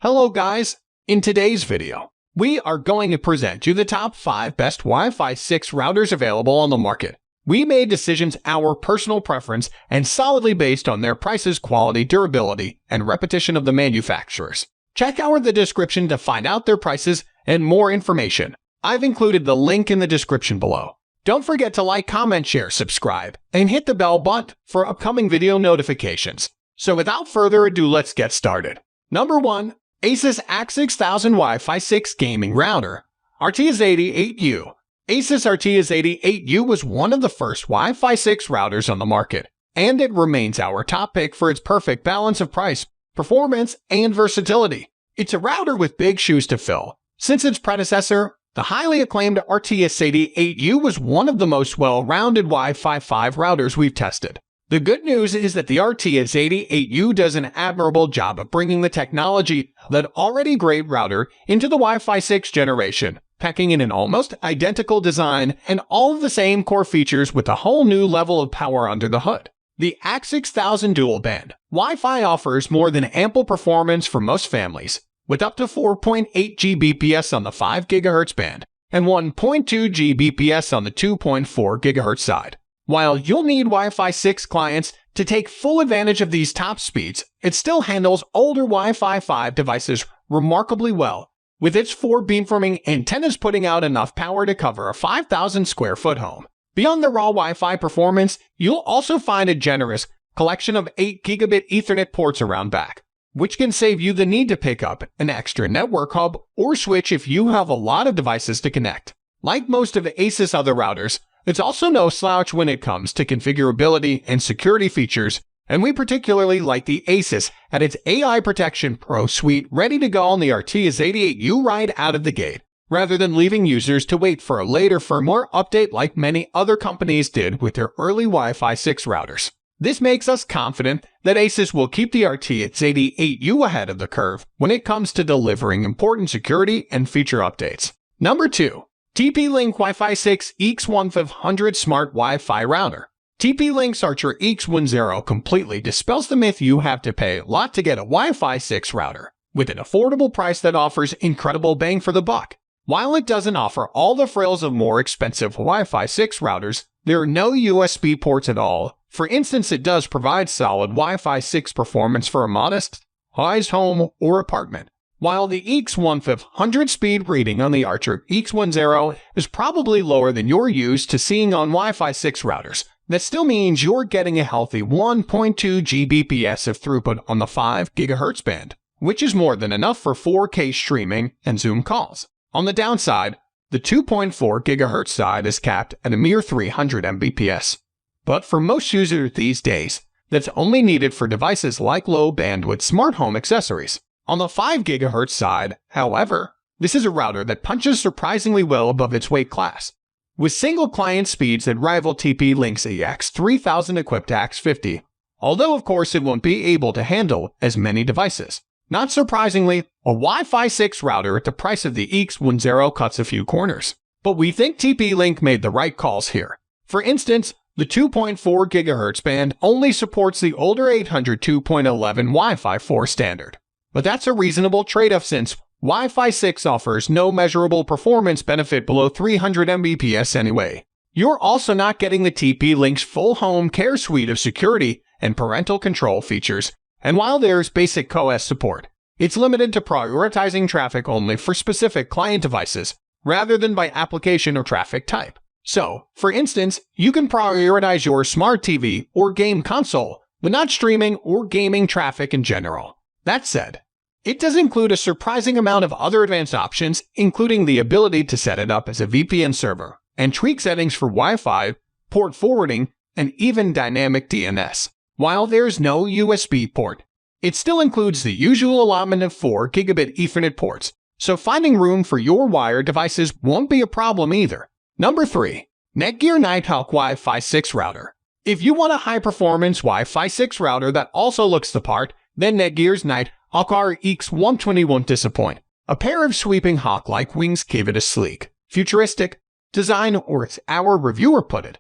Hello guys, in today's video, we are going to present you the top 5 best Wi-Fi 6 routers available on the market. We made decisions our personal preference and solidly based on their prices, quality, durability, and repetition of the manufacturers. Check out the description to find out their prices and more information. I've included the link in the description below. Don't forget to like, comment, share, subscribe, and hit the bell button for upcoming video notifications. So without further ado, let's get started. Number 1. ASUS AX6000 Wi-Fi 6 Gaming Router RTS88U. ASUS RTS88U was one of the first Wi-Fi 6 routers on the market, and it remains our top pick for its perfect balance of price, performance, and versatility. It's a router with big shoes to fill. Since its predecessor, the highly acclaimed RTS88U was one of the most well-rounded Wi-Fi 5 routers we've tested. The good news is that the RTS88U does an admirable job of bringing the technology of that already great router into the Wi-Fi 6 generation, packing in an almost identical design and all of the same core features with a whole new level of power under the hood. The AX6000 dual-band Wi-Fi offers more than ample performance for most families, with up to 4.8 Gbps on the 5 GHz band and 1.2 Gbps on the 2.4 GHz side. While you'll need Wi-Fi 6 clients to take full advantage of these top speeds, it still handles older Wi-Fi 5 devices remarkably well, with its 4 beamforming antennas putting out enough power to cover a 5,000 square foot home. Beyond the raw Wi-Fi performance, you'll also find a generous collection of 8 Gigabit Ethernet ports around back, which can save you the need to pick up an extra network hub or switch if you have a lot of devices to connect. Like most of ASUS other routers, it's also no slouch when it comes to configurability and security features, and we particularly like the ASUS at its AI Protection Pro suite ready to go on the RTS88U right out of the gate, rather than leaving users to wait for a later firmware update like many other companies did with their early Wi-Fi 6 routers. This makes us confident that ASUS will keep the RTS88U ahead of the curve when it comes to delivering important security and feature updates. Number 2. TP-Link Wi-Fi 6 EX1500 Smart Wi-Fi Router. TP-Link's Archer EX10 completely dispels the myth you have to pay a lot to get a Wi-Fi 6 router, with an affordable price that offers incredible bang for the buck. While it doesn't offer all the frills of more expensive Wi-Fi 6 routers, there are no USB ports at all. For instance, it does provide solid Wi-Fi 6 performance for a modest-sized home or apartment. While the EX1500 speed rating on the Archer EX10 is probably lower than you're used to seeing on Wi-Fi 6 routers, that still means you're getting a healthy 1.2 Gbps of throughput on the 5 GHz band, which is more than enough for 4K streaming and Zoom calls. On the downside, the 2.4 GHz side is capped at a mere 300 Mbps. But for most users these days, that's only needed for devices like low-bandwidth smart home accessories. On the 5 GHz side, however, this is a router that punches surprisingly well above its weight class, with single client speeds that rival TP-Link's EX3000 equipped AX50, although of course it won't be able to handle as many devices. Not surprisingly, a Wi-Fi 6 router at the price of the EX10 cuts a few corners, but we think TP-Link made the right calls here. For instance, the 2.4 GHz band only supports the older 802.11 Wi-Fi 4 standard. But that's a reasonable trade-off since Wi-Fi 6 offers no measurable performance benefit below 300 Mbps anyway. You're also not getting the TP-Link's full home care suite of security and parental control features, and while there's basic OS support, it's limited to prioritizing traffic only for specific client devices, rather than by application or traffic type. So, for instance, you can prioritize your smart TV or game console, but not streaming or gaming traffic in general. That said, it does include a surprising amount of other advanced options, including the ability to set it up as a VPN server and tweak settings for Wi-Fi, port forwarding, and even dynamic DNS. While there's no USB port, it still includes the usual allotment of 4 Gigabit Ethernet ports, so finding room for your wired devices won't be a problem either. Number 3. NETGEAR Nighthawk Wi-Fi 6 Router. If you want a high-performance Wi-Fi 6 router that also looks the part, then NETGEAR's Nighthawk EX120 won't disappoint. A pair of sweeping hawk-like wings give it a sleek, futuristic design, or as our reviewer put it,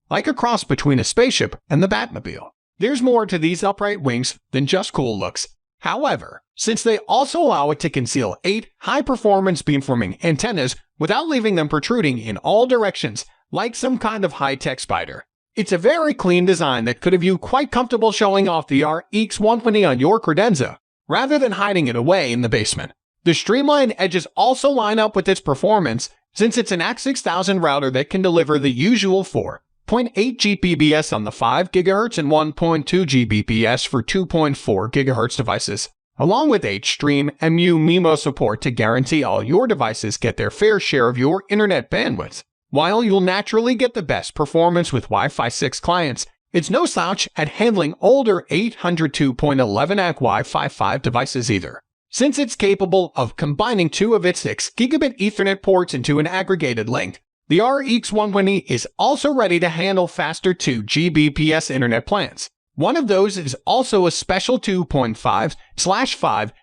like a cross between a spaceship and the Batmobile. There's more to these upright wings than just cool looks. However, since they also allow it to conceal 8 high-performance beamforming antennas without leaving them protruding in all directions like some kind of high-tech spider. It's a very clean design that could have you quite comfortable showing off the RX 120 on your credenza, rather than hiding it away in the basement. The streamlined edges also line up with its performance, since it's an AX6000 router that can deliver the usual 4.8 Gbps on the 5 GHz and 1.2 Gbps for 2.4 GHz devices, along with H-Stream MU-MIMO support to guarantee all your devices get their fair share of your internet bandwidth. While you'll naturally get the best performance with Wi-Fi 6 clients, it's no slouch at handling older 802.11ac Wi-Fi 5 devices either, since it's capable of combining 2 of its 6 Gigabit Ethernet ports into an aggregated link. The RX 120 is also ready to handle faster 2 Gbps internet plans. One of those is also a special 2.5/5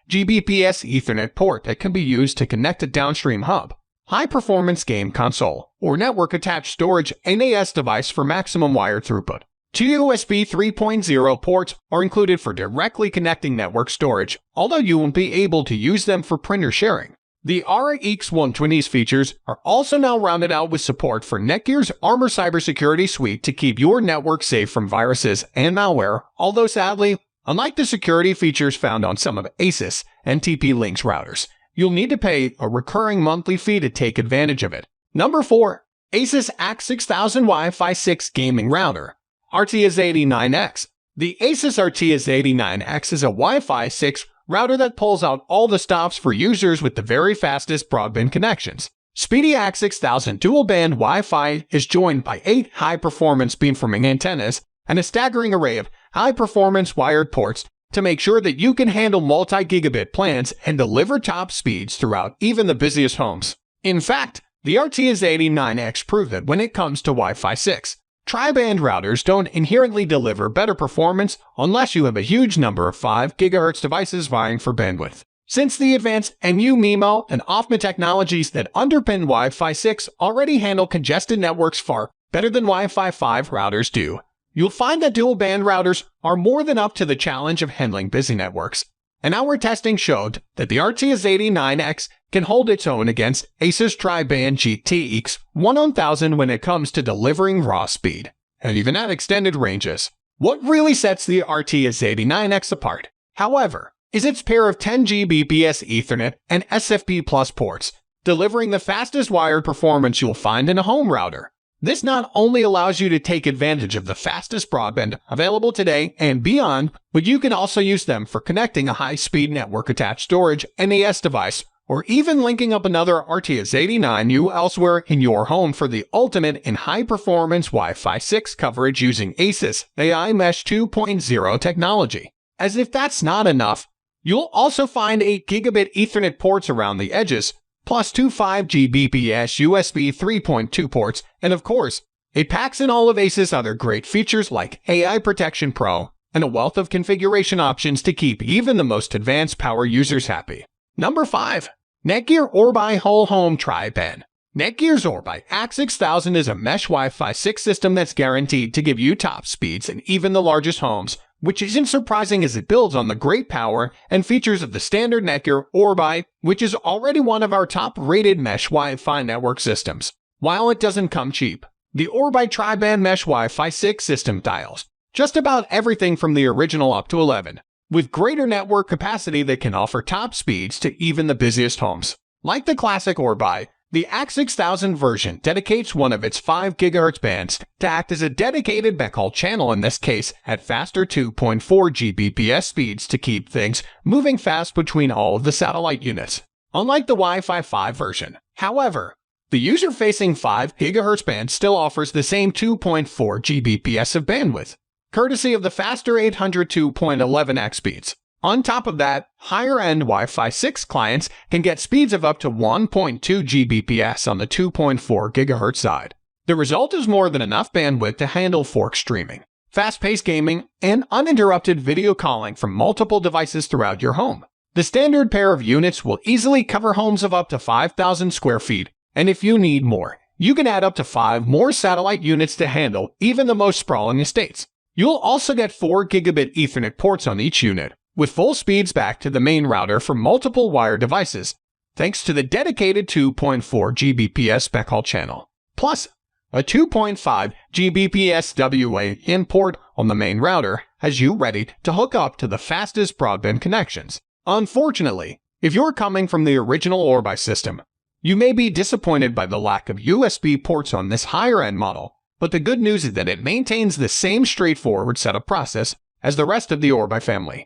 Gbps Ethernet port that can be used to connect a downstream hub, high-performance game console, or network-attached storage NAS device for maximum wire throughput. 2 USB 3.0 ports are included for directly connecting network storage, although you won't be able to use them for printer sharing. The RX 120's features are also now rounded out with support for NETGEAR's Armor cybersecurity suite to keep your network safe from viruses and malware, although sadly, unlike the security features found on some of ASUS and TP-Link's routers, you'll need to pay a recurring monthly fee to take advantage of it. Number 4. ASUS AX6000 Wi-Fi 6 Gaming Router RTS89X. The ASUS RTS89X is a Wi-Fi 6 router that pulls out all the stops for users with the very fastest broadband connections. Speedy AX6000 dual-band Wi-Fi is joined by 8 high-performance beamforming antennas and a staggering array of high-performance wired ports to make sure that you can handle multi-gigabit plans and deliver top speeds throughout even the busiest homes. In fact, the RTS89X proved that when it comes to Wi-Fi 6, tri-band routers don't inherently deliver better performance unless you have a huge number of 5 GHz devices vying for bandwidth. Since the advanced MU-MIMO and OFDMA technologies that underpin Wi-Fi 6 already handle congested networks far better than Wi-Fi 5 routers do, you'll find that dual-band routers are more than up to the challenge of handling busy networks. And our testing showed that the RTS89X can hold its own against ASUS tri-band GTX 1000 when it comes to delivering raw speed, and even at extended ranges. What really sets the RTS89X apart, however, is its pair of 10 Gbps Ethernet and SFP Plus ports, delivering the fastest wired performance you'll find in a home router. This not only allows you to take advantage of the fastest broadband available today and beyond, but you can also use them for connecting a high-speed network-attached storage NAS device, or even linking up another RTS89U elsewhere in your home for the ultimate in high-performance Wi-Fi 6 coverage using ASUS AiMesh 2.0 technology. As if that's not enough, you'll also find 8 Gigabit Ethernet ports around the edges, plus 2 5 Gbps USB 3.2 ports, and of course, it packs in all of ASUS' other great features like AI Protection Pro and a wealth of configuration options to keep even the most advanced power users happy. Number 5. NETGEAR Orbi Whole Home Tri-Band. NETGEAR's Orbi AX6000 is a mesh Wi-Fi 6 system that's guaranteed to give you top speeds in even the largest homes, which isn't surprising as it builds on the great power and features of the standard NETGEAR Orbi, which is already one of our top-rated mesh Wi-Fi network systems. While it doesn't come cheap, the Orbi Tri-Band Mesh Wi-Fi 6 system dials just about everything from the original up to 11, with greater network capacity that can offer top speeds to even the busiest homes. Like the classic Orbi, the AX6000 version dedicates one of its 5 GHz bands to act as a dedicated backhaul channel, in this case at faster 2.4 Gbps speeds to keep things moving fast between all of the satellite units. Unlike the Wi-Fi 5 version, however, the user-facing 5 GHz band still offers the same 2.4 Gbps of bandwidth, courtesy of the faster 802.11ac speeds. On top of that, higher-end Wi-Fi 6 clients can get speeds of up to 1.2 Gbps on the 2.4 GHz side. The result is more than enough bandwidth to handle fork streaming, fast-paced gaming, and uninterrupted video calling from multiple devices throughout your home. The standard pair of units will easily cover homes of up to 5,000 square feet, and if you need more, you can add up to 5 more satellite units to handle even the most sprawling estates. You'll also get 4 Gigabit Ethernet ports on each unit, with full speeds back to the main router for multiple wired devices, thanks to the dedicated 2.4 Gbps backhaul channel, plus a 2.5 Gbps WA in port on the main router has you ready to hook up to the fastest broadband connections. Unfortunately, if you're coming from the original Orbi system, you may be disappointed by the lack of USB ports on this higher-end model, but the good news is that it maintains the same straightforward setup process as the rest of the Orbi family.